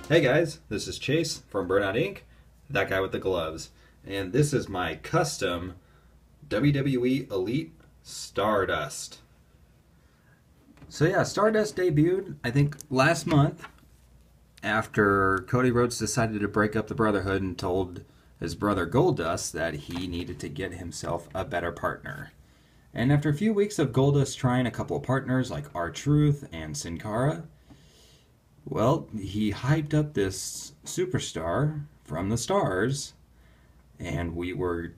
Hey guys, this is Chase from Burnout Inc., that guy with the gloves, and this is my custom WWE Elite Stardust. So yeah, Stardust debuted, I think, last month after Cody Rhodes decided to break up the Brotherhood and told his brother Goldust that he needed to get himself a better partner. And after a few weeks of Goldust trying a couple of partners like R-Truth and Sin Cara, well, he hyped up this superstar from the stars, and we bared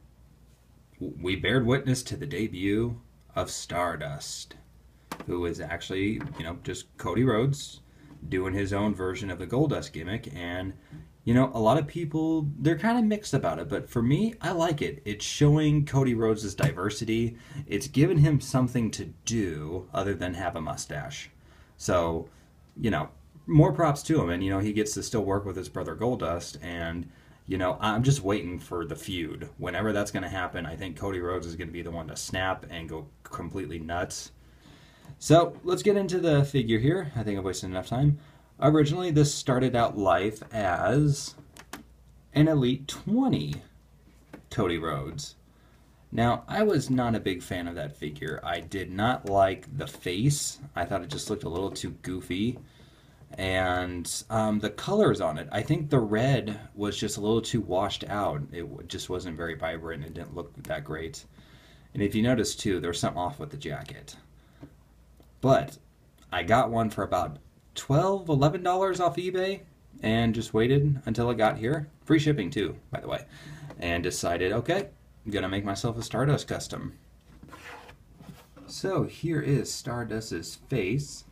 witness to the debut of Stardust, who is actually, just Cody Rhodes doing his own version of the Goldust gimmick. And, a lot of people, they're kind of mixed about it, but for me, I like it. It's showing Cody Rhodes' diversity. It's giving him something to do other than have a mustache. So, more props to him, and he gets to still work with his brother Goldust, and I'm just waiting for the feud. Whenever that's going to happen, I think Cody Rhodes is going to be the one to snap and go completely nuts. So let's get into the figure here. I think I've wasted enough time. Originally, this started out life as an Elite 20 Cody Rhodes. Now, I was not a big fan of that figure. I did not like the face. I thought it just looked a little too goofy. And the colors on it, I think the red was just a little too washed out. It just wasn't very vibrant. It didn't look that great. And if you notice too, there was something off with the jacket. But I got one for about $12, $11 off eBay and just waited until it got here. Free shipping too, by the way. And decided, okay, I'm going to make myself a Stardust custom. So here is Stardust's face.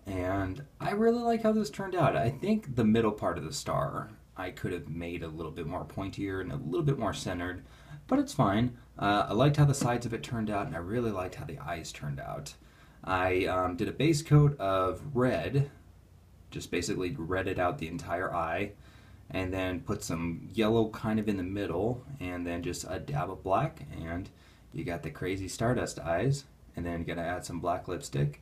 And I really like how this turned out. I think the middle part of the star I could have made a little bit more pointier and a little bit more centered, but it's fine. I liked how the sides of it turned out, and I really liked how the eyes turned out. I did a base coat of red, just basically redded out the entire eye, and then put some yellow kind of in the middle, and then just a dab of black, and you got the crazy Stardust eyes, and then you gotta add some black lipstick.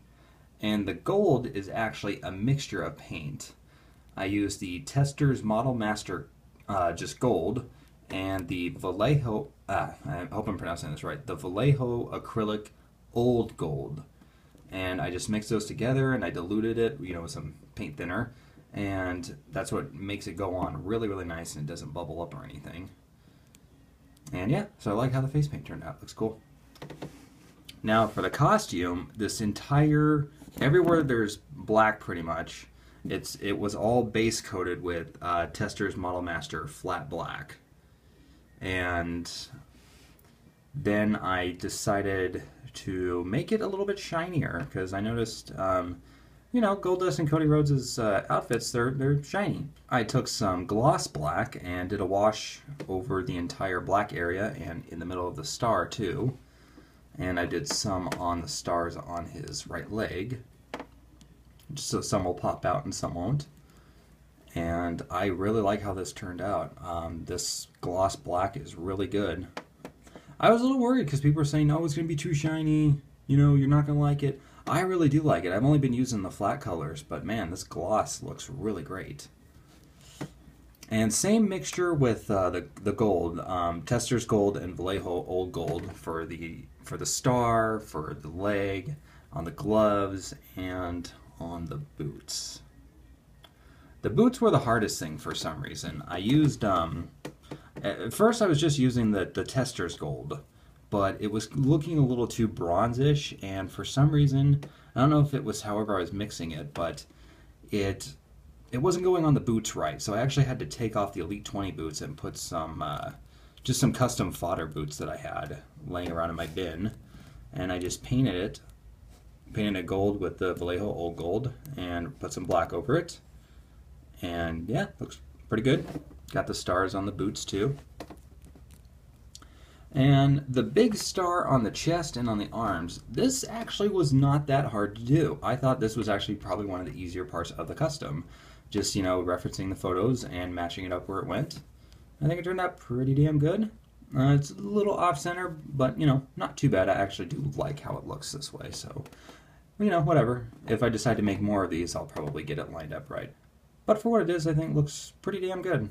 And the gold is actually a mixture of paint. I used the Tester's Model Master just gold and the Vallejo, I hope I'm pronouncing this right, the Vallejo Acrylic Old Gold. And I just mixed those together and I diluted it, with some paint thinner. And that's what makes it go on really, really nice, and it doesn't bubble up or anything. And yeah, so I like how the face paint turned out. Looks cool. Now for the costume, this entire, everywhere there's black pretty much, it was all base coated with Tester's Model Master flat black. And then I decided to make it a little bit shinier, because I noticed, Goldust and Cody Rhodes' outfits, they're shiny. I took some gloss black and did a wash over the entire black area and in the middle of the star too. And I did some on the stars on his right leg, just so some will pop out and some won't. And I really like how this turned out. This gloss black is really good. I was a little worried because people were saying, oh, it's going to be too shiny, you're not going to like it. I really do like it. I've only been using the flat colors, but man, this gloss looks really great. And same mixture with the gold, Tester's Gold and Vallejo Old Gold for the star, for the leg, on the gloves, and on the boots. The boots were the hardest thing for some reason. I used, at first I was just using the Tester's Gold, but it was looking a little too bronzish, and for some reason, I don't know if it was however I was mixing it, but it wasn't going on the boots right, so I actually had to take off the Elite 20 boots and put some, just some custom fodder boots that I had laying around in my bin, and I just painted it gold with the Vallejo Old Gold, and put some black over it, and yeah, looks pretty good. Got the stars on the boots too. And the big star on the chest and on the arms, this actually was not that hard to do. I thought this was actually probably one of the easier parts of the custom. Just, referencing the photos and matching it up where it went. I think it turned out pretty damn good. It's a little off-center, but, not too bad. I actually do like how it looks this way, so, whatever. If I decide to make more of these, I'll probably get it lined up right. but for what it is, I think it looks pretty damn good.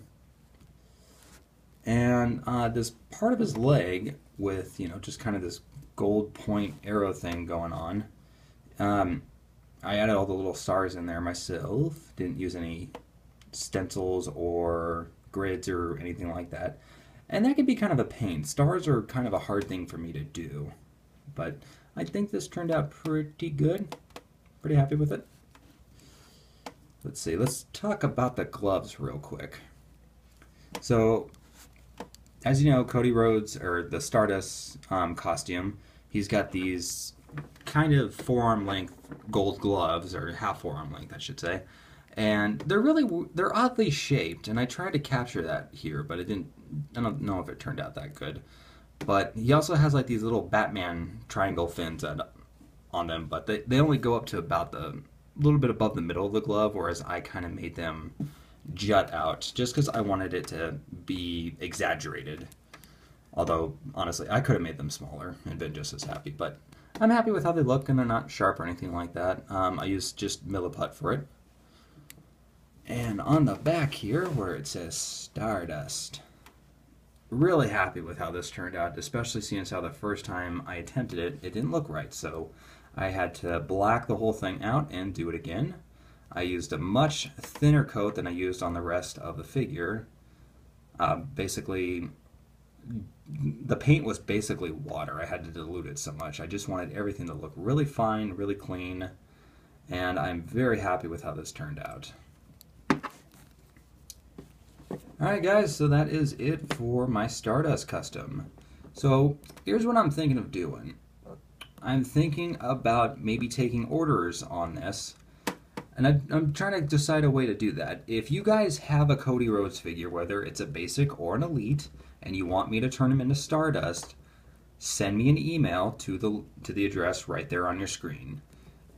And this part of his leg with, you know, just kind of this gold point arrow thing going on. I added all the little stars in there myself. Didn't use any stencils or grids or anything like that. And that can be kind of a pain. Stars are kind of a hard thing for me to do. But I think this turned out pretty good. Pretty happy with it. Let's see, let's talk about the gloves real quick. So, as you know, Cody Rhodes, or the Stardust costume, he's got these kind of forearm length gold gloves, or half forearm length, I should say. And they're oddly shaped, and I tried to capture that here, but I don't know if it turned out that good. But he also has like these little Batman triangle fins on them, but they only go up to about the little bit above the middle of the glove, whereas I kind of made them jut out just because I wanted it to be exaggerated. Although, honestly, I could have made them smaller and been just as happy, but I'm happy with how they look, and they're not sharp or anything like that. I used just milliput for it. And on the back here, where it says Stardust, really happy with how this turned out, especially seeing how the first time I attempted it, it didn't look right, so I had to black the whole thing out and do it again. I used a much thinner coat than I used on the rest of the figure. Basically, the paint was basically water. I had to dilute it so much. I just wanted everything to look really fine, really clean, and I'm very happy with how this turned out. Alright guys, so that is it for my Stardust custom. So here's what I'm thinking of doing. I'm thinking about maybe taking orders on this, and I'm trying to decide a way to do that. If you guys have a Cody Rhodes figure, whether it's a basic or an elite, and you want me to turn them into Stardust, send me an email to the address right there on your screen.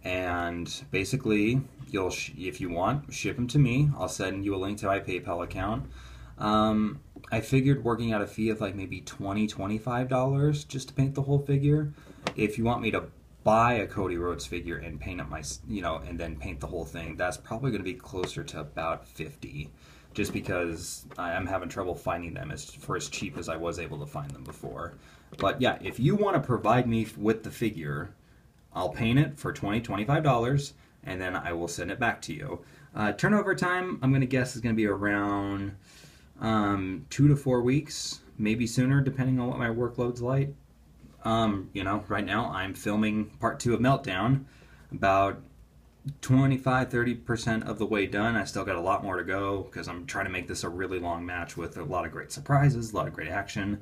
And basically, if you want, ship them to me. I'll send you a link to my PayPal account. I figured working out a fee of like maybe $25 just to paint the whole figure. If you want me to buy a Cody Rhodes figure and paint up and then paint the whole thing, that's probably going to be closer to about $50, just because I'm having trouble finding them for as cheap as I was able to find them before. But yeah, if you want to provide me with the figure, I'll paint it for $25, and then I will send it back to you. Turnover time, I'm going to guess, is going to be around 2 to 4 weeks, maybe sooner, depending on what my workload's like. Right now I'm filming part 2 of Meltdown, about 25-30% of the way done. I still got a lot more to go because I'm trying to make this a really long match with a lot of great surprises, a lot of great action.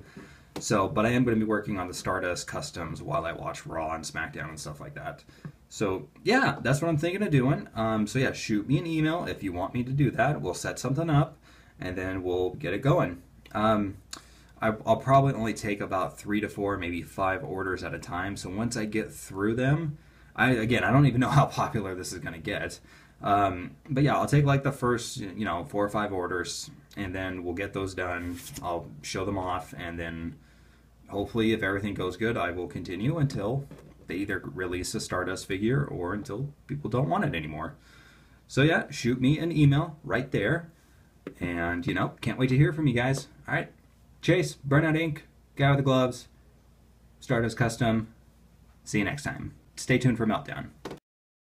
So, but I am going to be working on the Stardust customs while I watch Raw and SmackDown and stuff like that. So, yeah, that's what I'm thinking of doing. So, yeah, shoot me an email if you want me to do that. We'll set something up, and then we'll get it going. I'll probably only take about 3 to 4, maybe 5 orders at a time. So once I get through them, I don't even know how popular this is going to get. But yeah, I'll take like the first, 4 or 5 orders, and then we'll get those done. I'll show them off, and then hopefully if everything goes good, I will continue until they either release a Stardust figure or until people don't want it anymore. So yeah, shoot me an email right there. And, can't wait to hear from you guys. All right. Chase, Burnout Inc., guy with the gloves, Stardust Custom. See you next time. Stay tuned for Meltdown.